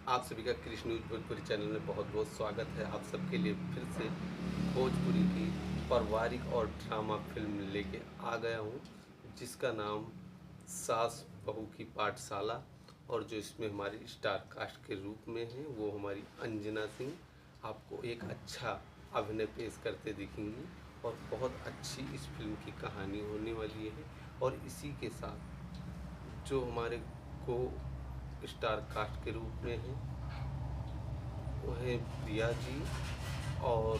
आप सभी का कृष्ण न्यूज भोजपुरी चैनल में बहुत बहुत स्वागत है। आप सबके लिए फिर से भोजपुरी की पारिवारिक और ड्रामा फिल्म लेके आ गया हूँ, जिसका नाम सास बहू की पाठशाला। और जो इसमें हमारी स्टार कास्ट के रूप में है वो हमारी अंजना सिंह आपको एक अच्छा अभिनय पेश करते दिखेंगी और बहुत अच्छी इस फिल्म की कहानी होने वाली है। और इसी के साथ जो हमारे को स्टार कास्ट के रूप में हैं वो हैं प्रिया जी और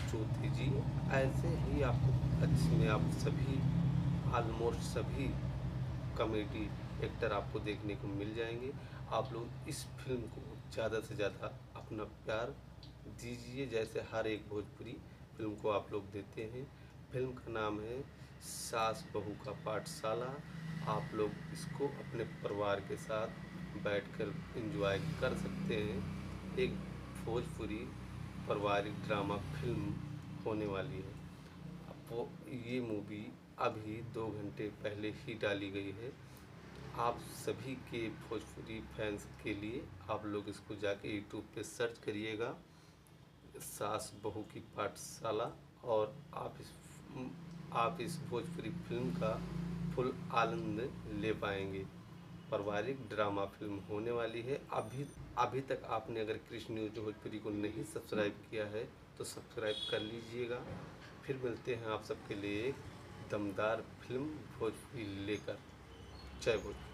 ज्योति जी। ऐसे ही आपको अच्छे में आप सभी ऑलमोस्ट सभी कॉमेडी एक्टर आपको देखने को मिल जाएंगे। आप लोग इस फिल्म को ज़्यादा से ज़्यादा अपना प्यार दीजिए, जैसे हर एक भोजपुरी फिल्म को आप लोग देते हैं। फिल्म का नाम है सास बहू का पाठशाला। आप लोग इसको अपने परिवार के साथ बैठकर एंजॉय कर सकते हैं। एक भोजपुरी पारिवारिक ड्रामा फिल्म होने वाली है। वो ये मूवी अभी 2 घंटे पहले ही डाली गई है। आप सभी के भोजपुरी फैंस के लिए आप लोग इसको जाके यूट्यूब पे सर्च करिएगा, सास बहू की पाठशाला, और आप इस भोजपुरी फिल्म का फुल आनंद ले पाएंगे। पारिवारिक ड्रामा फिल्म होने वाली है। अभी अभी तक आपने अगर कृष्ण न्यूज भोजपुरी को नहीं सब्सक्राइब किया है तो सब्सक्राइब कर लीजिएगा। फिर मिलते हैं आप सबके लिए एक दमदार फिल्म भोजपुरी लेकर। जय भोजपुरी।